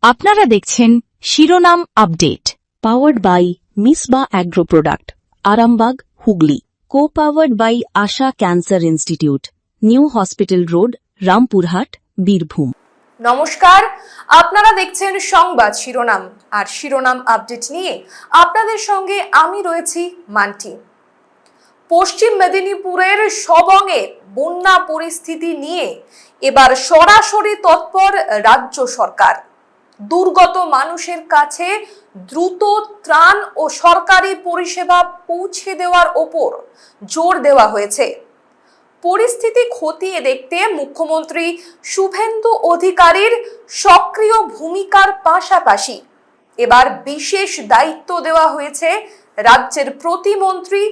আপনারা দেখছেন শিরোনাম update, powered by Misba agro product, Arambagh, Hooghly. Co powered by Asha cancer institute, new hospital road, Rampurhat, Birbhum. নমস্কার, আপনারা দেখছেন সংবাদ শিরোনাম, আর শিরোনাম আপডেট নিয়ে আপনাদের সঙ্গে আমি রয়েছি মান্টি। পশ্চিম মেদিনীপুরের সবংয়ে বন্যা পরিস্থিতি নিয়ে এবার সরাসরি তৎপর রাজ্য সরকার। দুর্গত মানুষের কাছে দ্রুত ত্রাণ ও সরকারি পরিষেবা পৌঁছে দেওয়ার ওপর জোর দেওয়া হয়েছে। পরিস্থিতি খতিয়ে দেখতে মুখ্যমন্ত্রী শুভেন্দু অধিকারীর সক্রিয় ভূমিকার পাশাপাশি এবার বিশেষ দায়িত্ব দেওয়া হয়েছে রাজ্যের প্রতিমন্ত্রী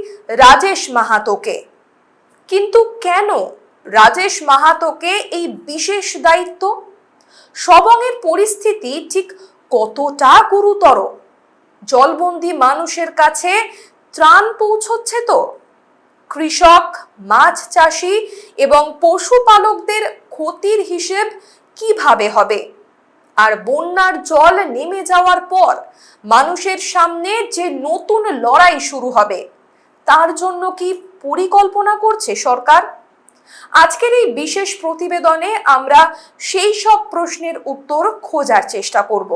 রাজেশ মাহাতোকে। কিন্তু কেন রাজেশ মাহাতোকে এই বিশেষ দায়িত্ব? সবংয়ের পরিস্থিতি ঠিক কতটা গুরুতর? জলবন্দী মানুষের কাছে ত্রাণ পৌঁছচ্ছে তো? কৃষক, মাছ চাষি এবং পশুপালকদের ক্ষতির হিসেব কিভাবে হবে? আর বন্যার জল নেমে যাওয়ার পর মানুষের সামনে যে নতুন লড়াই শুরু হবে, তার জন্য কি পরিকল্পনা করছে সরকার? আজকের এই বিশেষ প্রতিবেদনে আমরা সেই সব প্রশ্নের উত্তর খোঁজার চেষ্টা করব।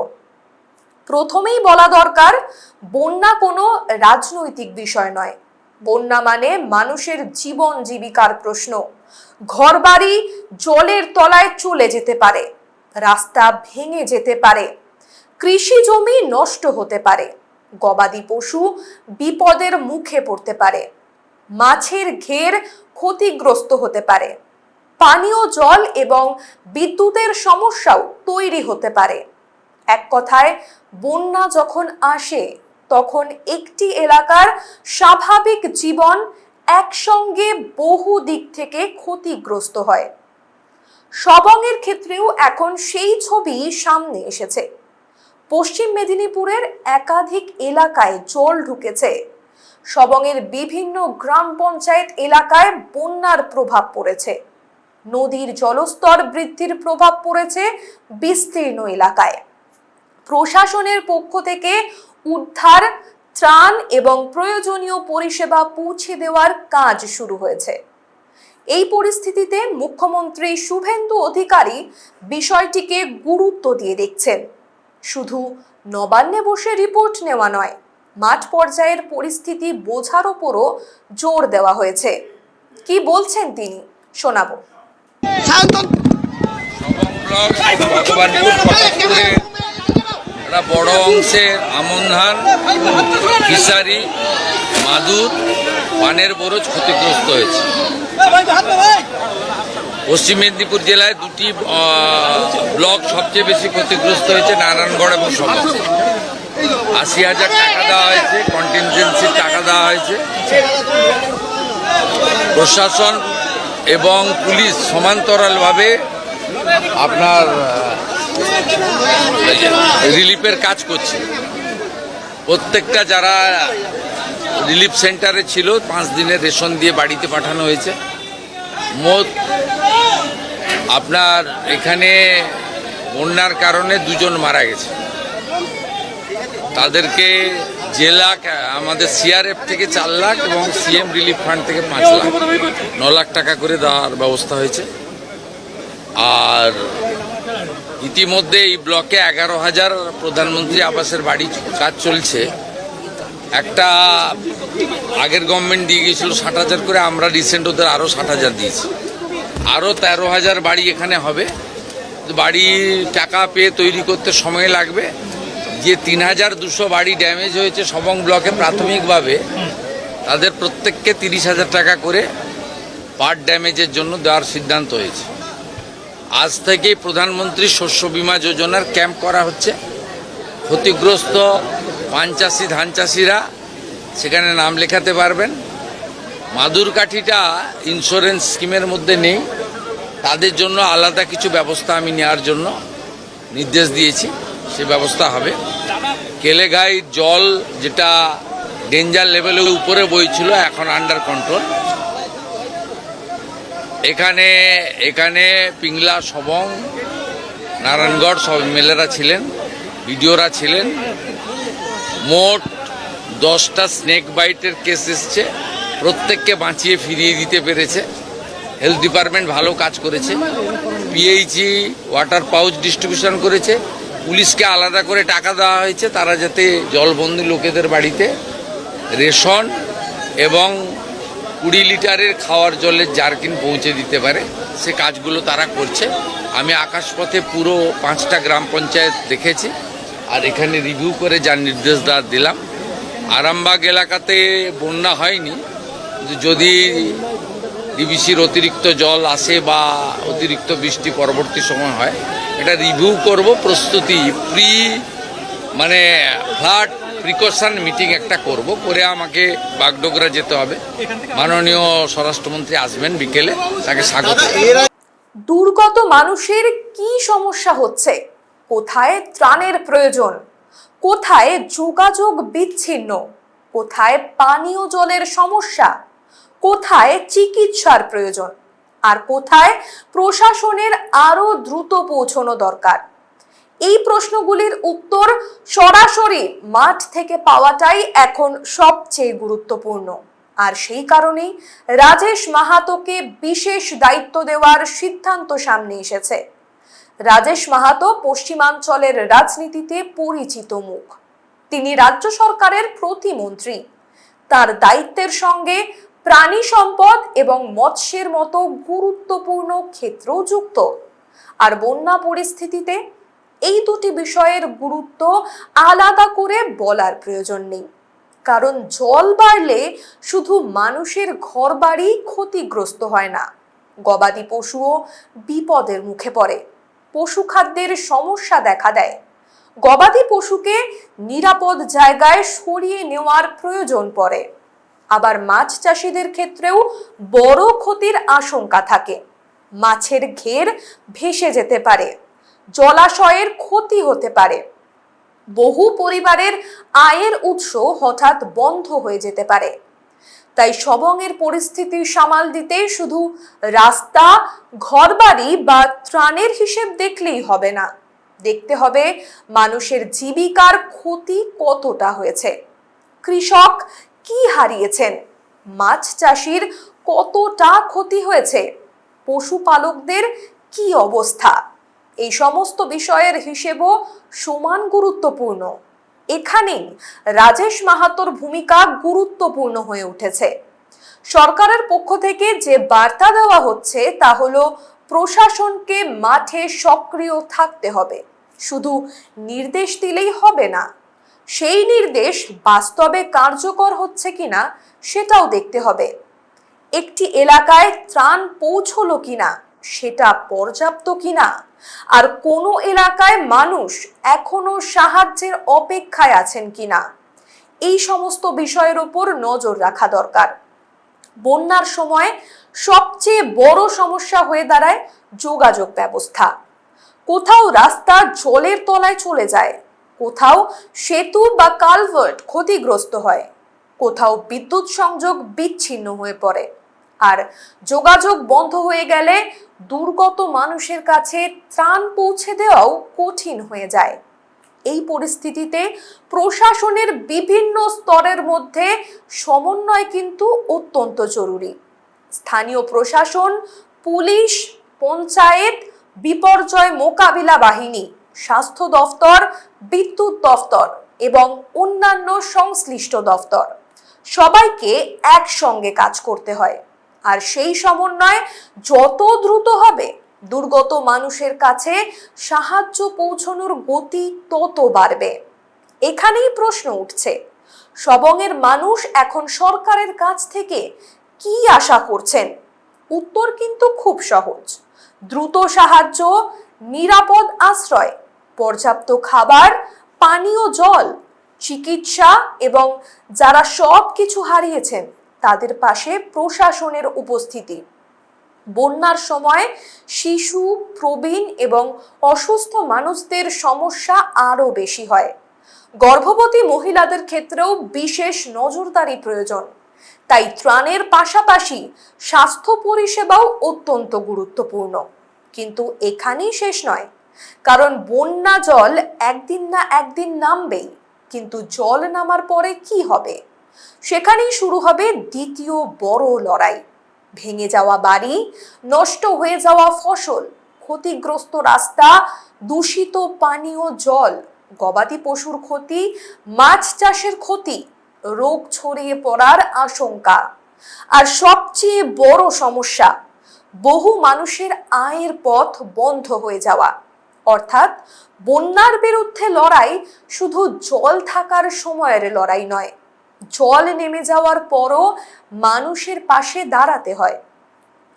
প্রথমেই বলা দরকার, বন্যা কোনো রাজনৈতিক বিষয় নয়। বন্যা মানে মানুষের জীবন জীবিকার প্রশ্ন। ঘরবাড়ি জলের তলায় চলে যেতে পারে, রাস্তা ভেঙে যেতে পারে, কৃষি জমি নষ্ট হতে পারে, গবাদি পশু বিপদের মুখে পড়তে পারে, মাছের ঘের ক্ষতিগ্রস্ত হতে পারে, পানীয় জল এবং বিদ্যুতের সমস্যাও তৈরি হতে পারে। এক কথায়, বন্যা যখন আসে তখন একটি এলাকার স্বাভাবিক জীবন একসঙ্গে বহু দিক থেকে ক্ষতিগ্রস্ত হয়। সবংয়ের ক্ষেত্রেও এখন সেই ছবি সামনে এসেছে। পশ্চিম মেদিনীপুরের একাধিক এলাকায় জল ঢুকেছে। সবংয়ের বিভিন্ন গ্রাম পঞ্চায়েত এলাকায় বন্যার প্রভাব পড়েছে। নদীর জলস্তর বৃদ্ধির প্রভাব পড়েছে বিস্তীর্ণ এলাকায়। প্রশাসনের পক্ষ থেকে উদ্ধার, ত্রাণ এবং প্রয়োজনীয় পরিষেবা পৌঁছে দেওয়ার কাজ শুরু হয়েছে। এই পরিস্থিতিতে মুখ্যমন্ত্রী শুভেন্দু অধিকারী বিষয়টিকে গুরুত্ব দিয়ে দেখছেন। শুধু নবান্নে বসে রিপোর্ট নেওয়া নয়, মাঠ পর্যায়ের পরিস্থিতি বোঝার ওপরও জোর দেওয়া হয়েছে। কি বলছেন তিনি, শোনাবো। বড় অংশের আমন ধান, ফিশারি, মাদুর, পানের বরজ ক্ষতিগ্রস্ত হয়েছে। পশ্চিম মেদিনীপুর জেলায় দুটি ব্লক সবচেয়ে বেশি ক্ষতিগ্রস্ত হয়েছে, নারায়ণগড় এবং সবং। ৮০,০০০ টাকা দেওয়া হয়েছে, কন্টিনজেন্সির টাকা দেওয়া হয়েছে। প্রশাসন এবং পুলিশ সমান্তরালভাবে আপনার রিলিফের কাজ করছে। প্রত্যেকটা যারা রিলিফ সেন্টারে ছিল 5 দিনের রেশন দিয়ে বাড়িতে পাঠানো হয়েছে। মোট আপনার এখানে বন্যার কারণে 2 জন মারা গেছে। তাদেরকে জেলা আমাদের সিআরএফ থেকে 4 লাখ এবং সিএম রিলিফ ফান্ড থেকে 5 লাখ, 9 লাখ টাকা করে দেওয়ার ব্যবস্থা হয়েছে। আর ইতিমধ্যে এই ব্লকে 11,000 প্রধানমন্ত্রী আবাসের বাড়ি কাজ চলছে। একটা আগের গভর্নমেন্ট দিয়ে গিয়েছিল 60,000 করে, আমরা রিসেন্ট ওদের আরও 60,000 দিয়েছি। আরও 13,000 বাড়ি এখানে হবে। বাড়ি টাকা পেয়ে তৈরি করতে সময় লাগবে। যে 3,200 বাড়ি ড্যামেজ হয়েছে সবং ব্লকে প্রাথমিকভাবে, তাদের প্রত্যেককে 30,000 টাকা করে পার ড্যামেজের জন্য দেওয়ার সিদ্ধান্ত হয়েছে। আজ থেকেই প্রধানমন্ত্রী শস্য বীমা যোজনার ক্যাম্প করা হচ্ছে। ক্ষতিগ্রস্ত পান চাষি, ধান চাষিরা সেখানে নাম লেখাতে পারবেন। মাদুর কাঠিটা ইন্স্যুরেন্স স্কিমের মধ্যে নেই, তাদের জন্য আলাদা কিছু ব্যবস্থা আমি নেওয়ার জন্য নির্দেশ দিয়েছি, সে ব্যবস্থা হবে। কেলেঘাই জল যেটা ডেঞ্জার লেভেলের উপরে বইছিল, এখন আন্ডার কন্ট্রোল। এখানে পিংলা, সবং, নারায়ণগড় সব মেলেরা ছিলেন। বিডিওরা ছিলেন। মোট 10টা স্নেক বাইটের কেস এসছে, প্রত্যেককে বাঁচিয়ে ফিরিয়ে দিতে পেরেছে। হেলথ ডিপার্টমেন্ট ভালো কাজ করেছে, পিএইচই ওয়াটার পাউচ ডিস্ট্রিবিউশন করেছে, পুলিশকে আলাদা করে টাকা দেওয়া হয়েছে তারা যাতে জলবন্দী লোকেদের বাড়িতে রেশন এবং 20 লিটারের খাওয়ার জলের জারকিন পৌঁছে দিতে পারে, সে কাজগুলো তারা করছে। আমি আকাশপথে পুরো 5টা গ্রাম পঞ্চায়েত দেখেছি আর এখানে রিভিউ করে যার নির্দেশ দিলাম। আরামবাগ এলাকাতে বন্যা হয়নি, যদি ডিবিসির অতিরিক্ত জল আসে বা অতিরিক্ত বৃষ্টি পরবর্তী সময় হয়, এটা রিভিউ করব। প্রস্তুতি ফ্লাড প্রিকশন মিটিং একটা করব, করে আমাকে বাগডোগরা যেতে হবে। মাননীয় স্বরাষ্ট্রমন্ত্রী আসবেন বিকেলে, তাকে স্বাগত। দুর্গত মানুষের কি সমস্যা হচ্ছে, কোথায় ত্রাণের প্রয়োজন, কোথায় যোগাযোগ বিচ্ছিন্ন, কোথায় পানীয় জলের সমস্যা, কোথায় চিকিৎসার প্রয়োজন, আর কোথায় প্রশাসনের আরো দ্রুত পৌঁছানো দরকার, এই প্রশ্নগুলির উত্তর সরাসরি মাঠ থেকে পাওয়াটাই এখন সবচেয়ে গুরুত্বপূর্ণ। আর সেই কারণেই রাজেশ মাহাতোকে বিশেষ দায়িত্ব দেওয়ার সিদ্ধান্ত সামনে এসেছে। রাজেশ মাহাতো পশ্চিমাঞ্চলের রাজনীতিতে পরিচিত মুখ। তিনি রাজ্য সরকারের প্রতিমন্ত্রী। তার দায়িত্বের সঙ্গে প্রাণী সম্পদ এবং মৎস্যের মতো গুরুত্বপূর্ণ ক্ষেত্রও যুক্ত। আর বন্যা পরিস্থিতিতে এই দুটি বিষয়ের গুরুত্ব আলাদা করে বলার প্রয়োজন নেই, কারণ জল বাড়লে শুধু মানুষের ঘরবাড়ি ক্ষতিগ্রস্ত হয় না, গবাদি পশুও বিপদের মুখে পড়ে। পশু খাদ্যের সমস্যা দেখা দেয়। গবাদি পশুকে নিরাপদ জায়গায় সরিয়ে নেওয়ার প্রয়োজন পড়ে। আবার মাছ চাষিদের ক্ষেত্রেও বড় ক্ষতির আশঙ্কা থাকে। মাছের ঘের ভেসে যেতে পারে, জলাশয়ের ক্ষতি হতে পারে, বহু পরিবারের আয়ের উৎস হঠাৎ বন্ধ হয়ে যেতে পারে। তাই সবংয়ের পরিস্থিতি সামাল দিতে শুধু রাস্তা, ঘরবাড়ি বা ত্রাণের হিসেব দেখলেই হবে না, দেখতে হবে মানুষের জীবিকার ক্ষতি কতটা হয়েছে, কৃষক কি হারিয়েছেন, মাছ চাষির কতটা ক্ষতি হয়েছে, পশুপালকদের কি অবস্থা। এই সমস্ত বিষয়ের হিসেবও সমান গুরুত্বপূর্ণ। এখানেই রাজেশ মাহাতোর ভূমিকা গুরুত্বপূর্ণ হয়ে উঠেছে। সরকারের পক্ষ থেকে যে বার্তা দেওয়া হচ্ছে তা হলো প্রশাসনকে মাঠে সক্রিয় থাকতে হবে। শুধু নির্দেশ দিলেই হবে না, সেই নির্দেশ বাস্তবে কার্যকর হচ্ছে কিনা সেটাও দেখতে হবে। একটি এলাকায় ত্রাণ পৌঁছলো কিনা সেটা পর্যাপ্ত কিনা, আর কোনো এলাকায় মানুষ এখনো সাহায্যের অপেক্ষায় আছেন কিনা, এই সমস্ত বিষয়ের উপর নজর রাখা দরকার। বন্যার সময় সবচেয়ে বড় সমস্যা হয়ে দাঁড়ায় যোগাযোগ ব্যবস্থা। কোথাও রাস্তা জলের তলায় চলে যায়, কোথাও সেতু বা কালভার্ট ক্ষতিগ্রস্ত হয়, কোথাও বিদ্যুৎ সংযোগ বিচ্ছিন্ন হয়ে পড়ে। আর যোগাযোগ বন্ধ হয়ে গেলে দুর্গত মানুষের কাছে ত্রাণ পৌঁছে দেওয়াও কঠিন হয়ে যায়। এই পরিস্থিতিতে প্রশাসনের বিভিন্ন স্তরের মধ্যে সমন্বয় কিন্তু অত্যন্ত জরুরি। স্থানীয় প্রশাসন, পুলিশ, পঞ্চায়েত, বিপর্যয় মোকাবিলা বাহিনী, স্বাস্থ্য দফতর, বিদ্যুৎ দফতর এবং অন্যান্য সংশ্লিষ্ট দফতর, সবাইকে একসঙ্গে কাজ করতে হয়। আর সেই সমন্বয় যত দ্রুত হবে, দুর্গত মানুষের কাছে সাহায্য পৌঁছানোর গতি তত বাড়বে। এখানেই প্রশ্ন উঠছে, সবংয়ের মানুষ এখন সরকারের কাছ থেকে কি আশা করছেন? উত্তর কিন্তু খুব সহজ। দ্রুত সাহায্য, নিরাপদ আশ্রয়, পর্যাপ্ত খাবার, পানীয় জল, চিকিৎসা এবং যারা সব কিছু হারিয়েছেন তাদের পাশে প্রশাসনের উপস্থিতি। বন্যার সময় শিশু, প্রবীণ এবং অসুস্থ মানুষদের সমস্যা আরও বেশি হয়। গর্ভবতী মহিলাদের ক্ষেত্রেও বিশেষ নজরদারি প্রয়োজন। তাই ত্রাণের পাশাপাশি স্বাস্থ্য পরিষেবাও অত্যন্ত গুরুত্বপূর্ণ। কিন্তু এখানেই শেষ নয়। কারণ বন্যা জল একদিন না একদিন নামবেই, কিন্তু জল নামার পরে কি হবে? সেখানেই শুরু হবে দ্বিতীয় বড় লড়াই। ভেঙে যাওয়া বাড়ি, নষ্ট হয়ে যাওয়া ফসল, ক্ষতিগ্রস্ত রাস্তা, দূষিত পানীয় জল, গবাদি পশুর ক্ষতি, মাছ চাষের ক্ষতি, রোগ ছড়িয়ে পড়ার আশঙ্কা, আর সবচেয়ে বড় সমস্যা, বহু মানুষের আয়ের পথ বন্ধ হয়ে যাওয়া। অর্থাৎ বন্যার বিরুদ্ধে লড়াই শুধু জল থাকার সময়ের লড়াই নয়, জল নেমে যাওয়ার পরও মানুষের পাশে দাঁড়াতে হয়।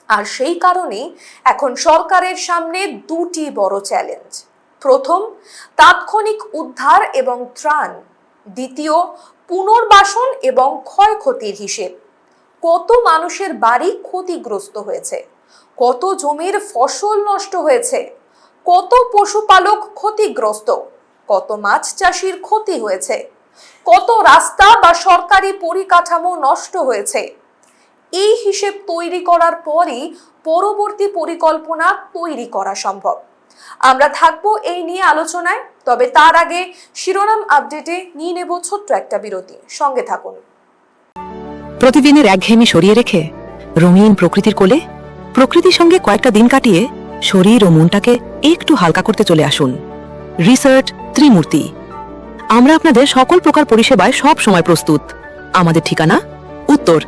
আর সেই কারণেই এখন সরকারের সামনে দুটি বড় চ্যালেঞ্জ। প্রথম, তাৎক্ষণিক উদ্ধার এবং ত্রাণ। দ্বিতীয়, পুনর্বাসন এবং ক্ষয়ক্ষতির হিসেব। কত মানুষের বাড়ি ক্ষতিগ্রস্ত হয়েছে, কত জমির ফসল নষ্ট হয়েছে, কত পশুপালক ক্ষতিগ্রস্ত, কত মাছ চাষির ক্ষতি হয়েছে, কত রাস্তা বা সরকারি পরিকাঠামো নষ্ট হয়েছে। এই হিসেব তৈরি করার পরই পরবর্তী পরিকল্পনা তৈরি করা সম্ভব। আমরা থাকবো এই নিয়ে আলোচনায়, তবে তার আগে শিরোনাম আপডেটে নিয়ে নেব ছোট্ট একটা বিরতি। সঙ্গে থাকুন। প্রতিদিনের একঘেয়েমি সরিয়ে রেখে রঙিন প্রকৃতির কোলে প্রকৃতির সঙ্গে কয়েকটা দিন কাটিয়ে শরীর ও মনটাকে একটু হালকা করতে চলে আসুন রিসর্ট ত্রিমূর্তি। আমরা আপনাদের সকল প্রকার পরিষেবায় সব সময় প্রস্তুত। আমাদের ঠিকানা উত্তর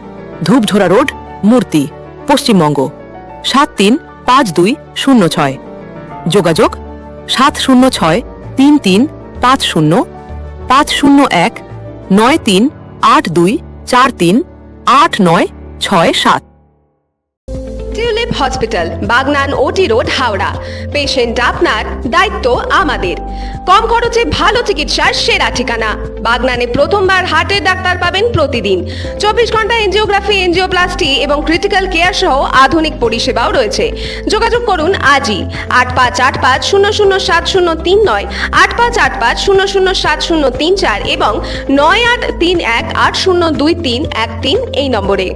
ধূপঝোড়া রোড, মূর্তি, পশ্চিমবঙ্গ 735206। যোগাযোগ 706-33505093824389667। টিউলিপ হসপিটাল, বাগনান ওটি রোড, হাওড়া। পেশেন্ট আপনার, দায়িত্ব আমাদের। কম খরচে ভালো চিকিৎসার সেরা ঠিকানা। বাগনানে প্রথমবার হার্টের ডাক্তার পাবেন প্রতিদিন। 24 ঘন্টা এনজিওগ্রাফি, এনজিওপ্লাস্টি এবং ক্রিটিক্যাল কেয়ার সহ আধুনিক পরিষেবাও রয়েছে। যোগাযোগ করুন আজই 8585007039, 8585007034 এবং 9831802313 এই নম্বরে।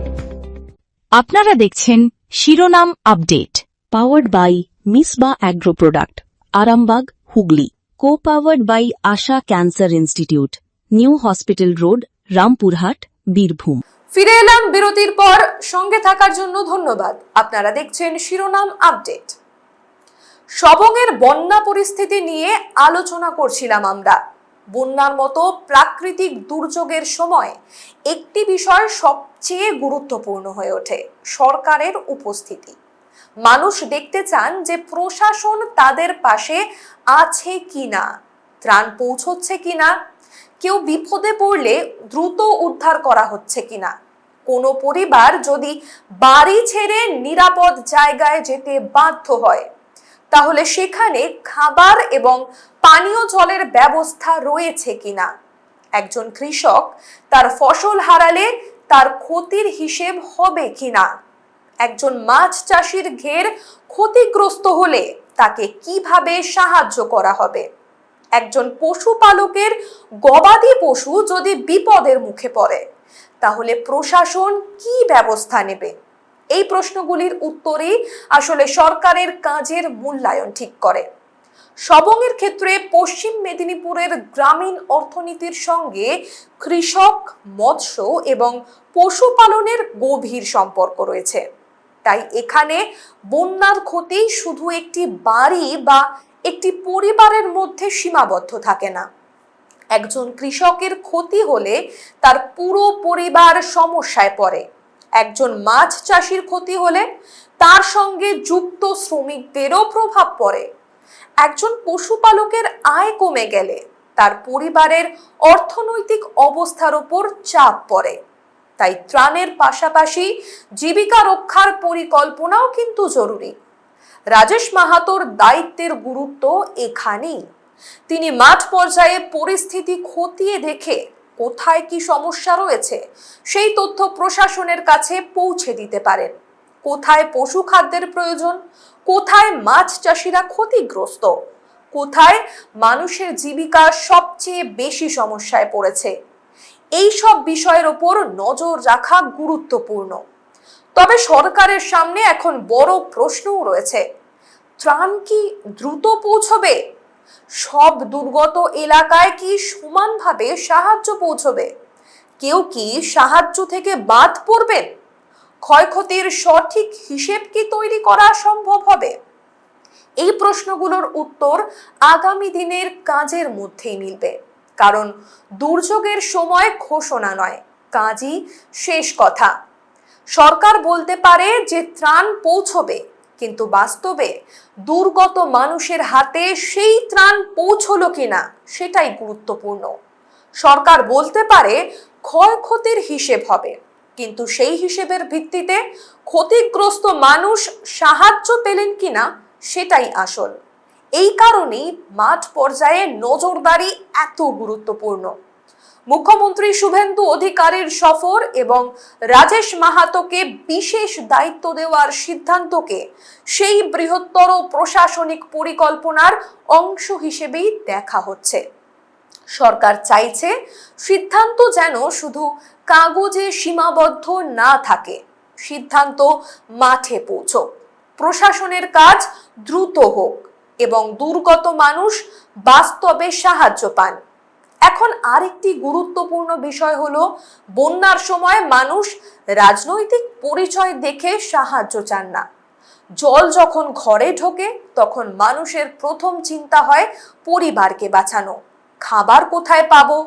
আপনারা দেখছেন শিরোনাম update, powered by Misba agro product, Arambagh, Hooghly. Co powered by Asha cancer institute, new hospital road, Rampurhat, Birbhum. ফিরে এলাম বিরতির পর। সঙ্গে থাকার জন্য ধন্যবাদ। আপনারা দেখছেন শিরোনাম আপডেট। সবংয়ের বন্যা পরিস্থিতি নিয়ে আলোচনা করছিলাম আমরা। বন্যার মতো প্রাকৃতিক দুর্যোগের সময় একটি বিষয় সবচেয়ে গুরুত্বপূর্ণ হয়ে ওঠে, সরকারের উপস্থিতি। মানুষ দেখতে চান যে প্রশাসন তাদের পাশে আছে কিনা, ত্রাণ পৌঁছচ্ছে কিনা, কেউ বিপদে পড়লে দ্রুত উদ্ধার করা হচ্ছে কিনা, কোনো পরিবার যদি বাড়ি ছেড়ে নিরাপদ জায়গায় যেতে বাধ্য হয় তাহলে সেখানে খাবার এবং পানীয় জলের ব্যবস্থা রয়েছে কিনা, একজন কৃষক তার ফসল হারালে তার ক্ষতির হিসেব হবে কিনা, একজন মাছ চাষির ঘের ক্ষতিগ্রস্ত হলে তাকে কিভাবে সাহায্য করা হবে, একজন পশুপালকের গবাদি পশু যদি বিপদের মুখে পড়ে তাহলে প্রশাসন কি ব্যবস্থা নেবে। এই প্রশ্নগুলির উত্তরই আসলে সরকারের কাজের মূল্যায়ন ঠিক করে। সবংয়ের ক্ষেত্রে পশ্চিম মেদিনীপুরের গ্রামীণ অর্থনীতির সঙ্গে কৃষক, মৎস্য এবং পশুপালনের গভীর সম্পর্ক রয়েছে। তাই এখানে বন্যার ক্ষতি শুধু একটি বাড়ি বা একটি পরিবারের মধ্যে সীমাবদ্ধ থাকে না। একজন কৃষকের ক্ষতি হলে তার পুরো পরিবার সমস্যায় পড়ে। একজন মাছ চাষির ক্ষতি হলে তার সঙ্গে যুক্ত শ্রমিকদেরও প্রভাব পড়ে। একজন পশুপালকের আয় কমে গেলে তার পরিবারের অর্থনৈতিক অবস্থার উপর চাপ পড়ে। তাই ত্রাণের পাশাপাশি জীবিকা রক্ষার পরিকল্পনাও কিন্তু জরুরি। রাজেশ মাহাতোর দায়িত্বের গুরুত্ব এখানেই। তিনি মাঠ পর্যায়ে পরিস্থিতি খতিয়ে দেখে কোথায় কি সমস্যা রয়েছে সেই তথ্য প্রশাসনের কাছে পৌঁছে দিতে পারেন। কোথায় পশু খাদ্যের প্রয়োজন, কোথায় মাছ চাষিরা ক্ষতিগ্রস্ত, কোথায় মানুষের জীবিকা সবচেয়ে বেশি সমস্যায় পড়েছে, এই সব বিষয়ের উপর নজর রাখা গুরুত্বপূর্ণ। তবে সরকারের সামনে এখন বড় প্রশ্নও রয়েছে। ত্রাণ কি দ্রুত পৌঁছবে? সব দুর্গত এলাকায় কি সমানভাবে সাহায্য পৌঁছবে? কেউ কি সাহায্য থেকে বাদ পড়বেন? ক্ষয়ক্ষতির সঠিক হিসেব কি তৈরি করা সম্ভব হবে? এই প্রশ্নগুলোর উত্তর আগামী দিনের কাজের মধ্যেই মিলবে, কারণ দুর্যোগের সময় ঘোষণা নয়, কাজই শেষ কথা। সরকার বলতে পারে যে ত্রাণ পৌঁছবে, কিন্তু বাস্তবে দুর্গত মানুষের হাতে সেই ত্রাণ পৌঁছলো কিনা সেটাই গুরুত্বপূর্ণ। সরকার বলতে পারে ক্ষয়ক্ষতির হিসেব হবে, কিন্তু সেই হিসেবের ভিত্তিতে ক্ষতিগ্রস্ত মানুষ সাহায্য পেলেন কিনা সেটাই আসল। এই কারণেই মাঠ পর্যায়ে নজরদারি এত গুরুত্বপূর্ণ। মুখ্যমন্ত্রী শুভেন্দু অধিকারীর সফর এবং রাজেশ মাহাতোকে বিশেষ দায়িত্ব দেওয়ার সিদ্ধান্তকে সেই বৃহত্তর প্রশাসনিক পরিকল্পনার অংশ হিসেবেই দেখা হচ্ছে। সরকার চাইছে সিদ্ধান্ত যেন শুধু কাগজে সীমাবদ্ধ না থাকে, সিদ্ধান্ত মাঠে পৌঁছক, প্রশাসনের কাজ দ্রুত হোক এবং দুর্গত মানুষ বাস্তবে সাহায্য পান। এখন আরেকটি গুরুত্বপূর্ণ বিষয় হলো, বন্যার সময় মানুষ রাজনৈতিক পরিচয় দেখে সাহায্য চান না। জল যখন ঘরে ঢোকে তখন মানুষের প্রথম চিন্তা হয় পরিবারকে বাঁচানো। খাবার কোথায় পাবো,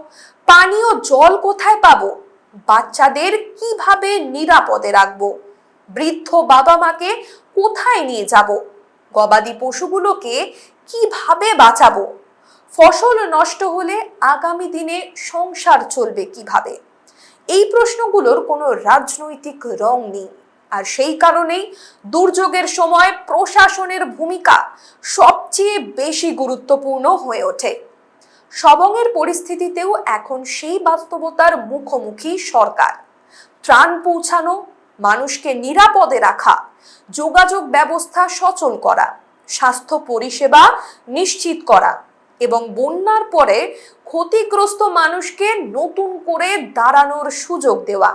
পানীয় জল কোথায় পাবো, বাচ্চাদের কিভাবে নিরাপদে রাখবো, বৃদ্ধ বাবা মাকে কোথায় নিয়ে যাব, গবাদি পশুগুলোকে কিভাবে বাঁচাবো, ফসল নষ্ট হলে আগামী দিনে সংসার চলবে কিভাবে। এই প্রশ্নগুলোর কোনো রাজনৈতিক রং নেই, আর সেই কারণেই দুর্যোগের সময় প্রশাসনের ভূমিকা সবচেয়ে বেশি গুরুত্বপূর্ণ হয়ে ওঠে। সবংয়ের পরিস্থিতিতেও এখন সেই বাস্তবতার মুখোমুখি সরকার। ত্রাণ পৌঁছানো, মানুষকে নিরাপদে রাখা, যোগাযোগ ব্যবস্থা সচল করা, স্বাস্থ্য পরিষেবা নিশ্চিত করা এবং বন্যার পরে ক্ষতিগ্রস্ত মানুষকে নতুন করে দাঁড়ানোর সুযোগ দেওয়া,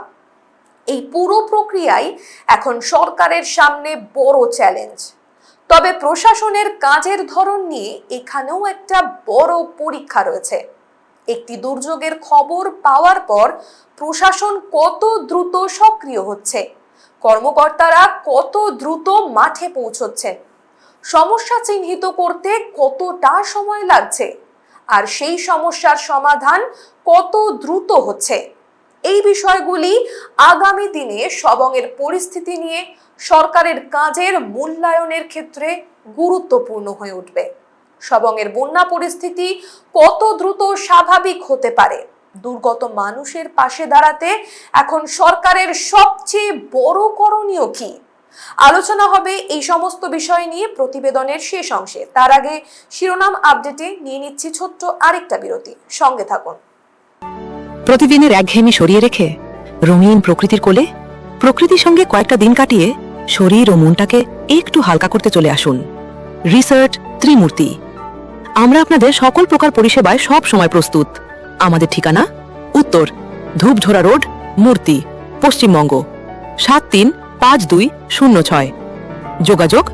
এই পুরো প্রক্রিয়াই এখন সরকারের সামনে বড় চ্যালেঞ্জ। তবে প্রশাসনের কাজের ধরন নিয়ে এখানেও একটা বড় পরীক্ষা রয়েছে। একটি দুর্যোগের খবর পাওয়ার পর প্রশাসন কত দ্রুত সক্রিয় হচ্ছে, কর্মকর্তারা কত দ্রুত মাঠে পৌঁছচ্ছেন, সমস্যা চিহ্নিত করতে কতটা সময় লাগছে, আর সেই সমস্যার সমাধান কত দ্রুত হচ্ছে। এই বিষয়গুলি আগামী দিনে সবংয়ের পরিস্থিতি নিয়ে সরকারের কাজের মূল্যায়নের ক্ষেত্রে গুরুত্বপূর্ণ হয়ে উঠবে। সবংয়ের বন্যা পরিস্থিতি কত দ্রুত স্বাভাবিক হতে পারে, দুর্গত মানুষের পাশে দাঁড়াতে এখন সরকারের সবচেয়ে বড় করণীয় কি, আলোচনা হবে এই সমস্ত বিষয় নিয়ে প্রতিবেদনের শেষ অংশে। তার আগে শিরোনাম আপডেটে নিয়ে নিচ্ছি ছোট্ট আরেকটা বিরতি, সঙ্গে থাকুন। প্রতিদিনের একঘেয়েমি সরিয়ে রেখে রঙিন প্রকৃতির কোলে প্রকৃতির সঙ্গে কয়েকটা দিন কাটিয়ে শরীর ও মনটাকে একটু হালকা করতে চলে আসুন। রিসার্চ ত্রিমূর্তি। আমরা আপনাদের সকল প্রকার পরিষেবায় সব সময় প্রস্তুত। আমাদের ঠিকানা উত্তর ধূপঝোড়া রোড, মূর্তি, পশ্চিমবঙ্গ 735206। যোগাযোগ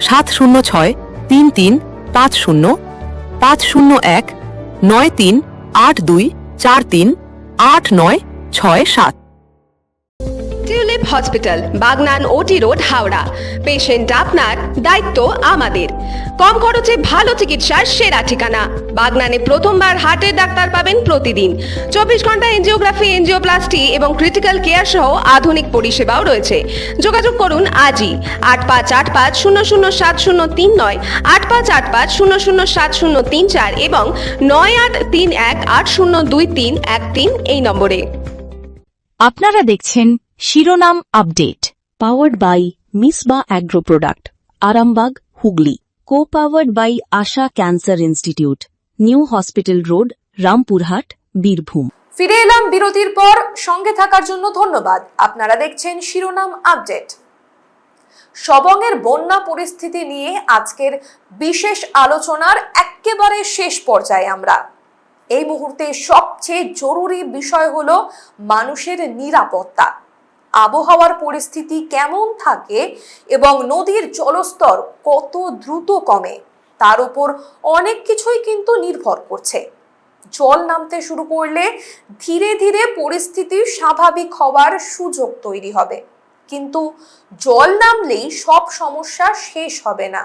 70633550519382438967। টিউলিপ হসপিটাল, বাগনান ওটি রোড, হাওড়া। পেশেন্ট আপনার, দায়িত্ব আমাদের। কম খরচে ভালো চিকিৎসার সেরা ঠিকানা। বাগনানে প্রথমবার হার্টের ডাক্তার পাবেন প্রতিদিন। 24 ঘন্টা এনজিওগ্রাফি, এনজিওপ্লাস্টি এবং ক্রিটিক্যাল কেয়ার সহ আধুনিক পরিষেবাও রয়েছে। যোগাযোগ করুন আজই 8585007039, 8585007034 এবং 9831802313 এই নম্বরে। আপনারা দেখছেন শিরোনাম update, powered by Misba agro product, Arambagh, Hooghly. Co powered by Asha cancer institute, new hospital road, Rampurhat, Birbhum. ফিরে এলাম বিরতির পর। সঙ্গে থাকার জন্য ধন্যবাদ। আপনারা দেখছেন শিরোনাম আপডেট। সবংয়ের বন্যা পরিস্থিতি নিয়ে আজকের বিশেষ আলোচনার একেবারে শেষ পর্যায়ে আমরা। এই মুহূর্তে সবচেয়ে জরুরি বিষয় হলো মানুষের নিরাপত্তা। আবহাওয়ার পরিস্থিতি কেমন থাকে এবং নদীর জলস্তর কত দ্রুত কমে তার উপর অনেক কিছুই কিন্তু নির্ভর করছে। জল নামতে শুরু করলে ধীরে ধীরে পরিস্থিতি স্বাভাবিক হওয়ার সুযোগ তৈরি হবে, কিন্তু জল নামলেই সব সমস্যা শেষ হবে না।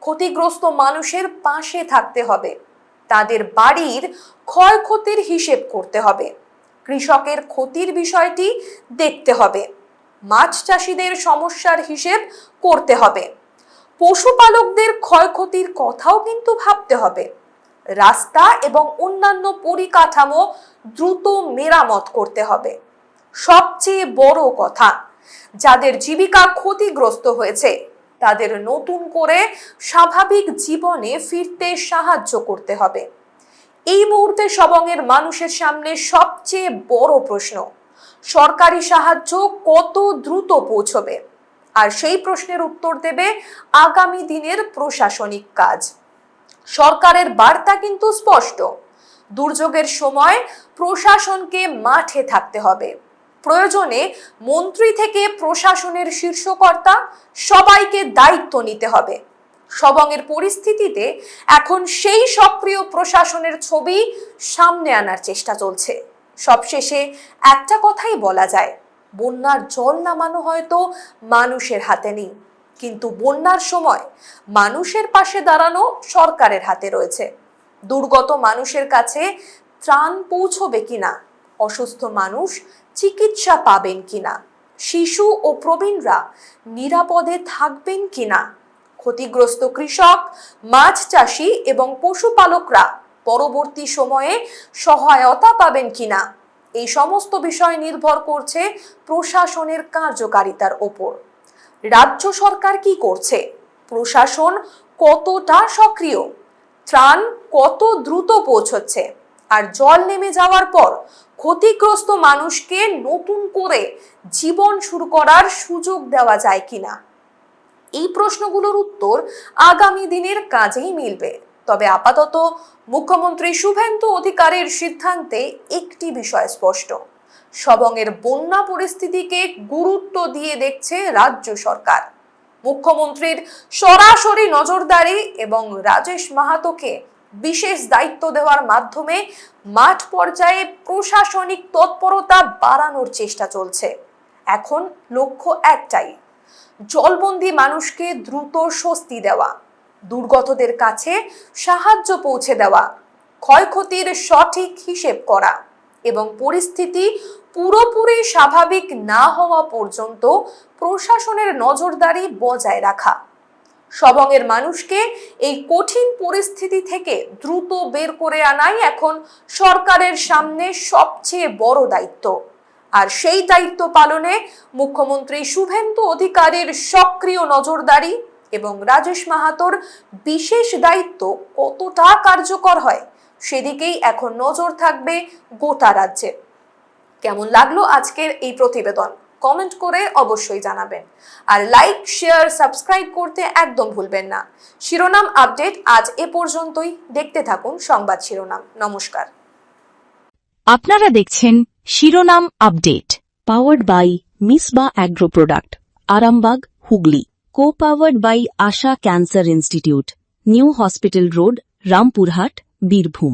ক্ষতিগ্রস্ত মানুষের পাশে থাকতে হবে, তাদের বাড়ির ক্ষয়ক্ষতির হিসেব করতে হবে, কৃষকের ক্ষতির বিষয়টি দেখতে হবে, মাছ চাষিদের সমস্যার হিসেব করতে হবে, পশুপালকদের ক্ষয়ক্ষতির কথাও কিন্তু ভাবতে হবে। রাস্তা এবং অন্যান্য পরিকাঠামো দ্রুত মেরামত করতে হবে। সবচেয়ে বড় কথা, যাদের জীবিকা ক্ষতিগ্রস্ত হয়েছে তাদের নতুন করে স্বাভাবিক জীবনে ফিরতে সাহায্য করতে হবে। এই মুহূর্তে সবংয়ের মানুষের সামনে সবচেয়ে বড় প্রশ্ন, সরকারি সাহায্য কত দ্রুত পৌঁছবে? আর সেই প্রশ্নের উত্তর দেবে আগামী দিনের প্রশাসনিক কাজ। সরকারের বার্তা কিন্তু স্পষ্ট, দুর্যোগের সময় প্রশাসনকে মাঠে থাকতে হবে। প্রয়োজনে মন্ত্রী থেকে প্রশাসনের শীর্ষকর্তা সবাইকে দায়িত্ব নিতে হবে। সবংয়ের পরিস্থিতিতে এখন সেই সক্রিয় প্রশাসনের ছবি সামনে আনার চেষ্টা চলছে। সবশেষে একটা কথাই বলা যায়, বন্যার জল নামানো হয়তো মানুষের হাতে নেই, কিন্তু বন্যার সময় মানুষের পাশে দাঁড়ানো সরকারের হাতে রয়েছে। দুর্গত মানুষের কাছে ত্রাণ পৌঁছবে কিনা, অসুস্থ মানুষ চিকিৎসা পাবেন কিনা, শিশু ও প্রবীণরা নিরাপদে থাকবেন কিনা, ক্ষতিগ্রস্ত কৃষক, মাছ চাষি এবং পশুপালকরা পরবর্তী সময়ে সহায়তা পাবেন কিনা, এই সমস্ত বিষয় নির্ভর করছে প্রশাসনের কার্যকারিতার ওপর। রাজ্য সরকার কি করছে, প্রশাসন কতটা সক্রিয়, ত্রাণ কত দ্রুত পৌঁছচ্ছে, আর জল নেমে যাওয়ার পর ক্ষতিগ্রস্ত মানুষকে নতুন করে জীবন শুরু করার সুযোগ দেওয়া যায় কিনা, এই প্রশ্নগুলোর উত্তর আগামী দিনের কাজেই মিলবে। তবে আপাতত মুখ্যমন্ত্রী শুভেন্দু অধিকারীর সিদ্ধান্তে একটি বিষয় স্পষ্ট, সবংয়ের বন্যা পরিস্থিতিকে গুরুত্ব দিয়ে দেখছে রাজ্য সরকার। মুখ্যমন্ত্রীর সরাসরি নজরদারি এবং রাজেশ মাহাতোকে বিশেষ দায়িত্ব দেওয়ার মাধ্যমে মাঠ পর্যায়ে প্রশাসনিক তৎপরতা বাড়ানোর চেষ্টা চলছে। এখন লক্ষ্য একটাই, জলবন্দী মানুষকে দ্রুত স্বস্তি দেওয়া, দুর্গতদের কাছে সাহায্য পৌঁছে দেওয়া, ক্ষয়ক্ষতির সঠিক হিসেব করা এবং পরিস্থিতি পুরোপুরি স্বাভাবিক না হওয়া পর্যন্ত প্রশাসনের নজরদারি বজায় রাখা। সবংয়ের মানুষকে এই কঠিন পরিস্থিতি থেকে দ্রুত বের করে আনাই এখন সরকারের সামনে সবচেয়ে বড় দায়িত্ব। আর সেই দায়িত্ব পালনে মুখ্যমন্ত্রী শুভেন্দু অধিকারীর সক্রিয় নজরদারি এবং রাজেশ মাহাতোর বিশেষ দায়িত্ব কতটা কার্যকর হয় সেদিকেই এখন নজর থাকবে গোটা রাজ্যে। কেমন লাগলো আজকের এই প্রতিবেদন কমেন্ট করে অবশ্যই জানাবেন, আর লাইক, শেয়ার, সাবস্ক্রাইব করতে একদম ভুলবেন না। শিরোনাম আপডেট আজ এ পর্যন্তই। দেখতে থাকুন সংবাদ শিরোনাম। নমস্কার। আপনারা দেখছেন শিরোনাম update, powered by Misba agro product, Arambagh, Hooghly. co-powered by Asha Cancer Institute, New Hospital Road, Rampurhat, Birbhum।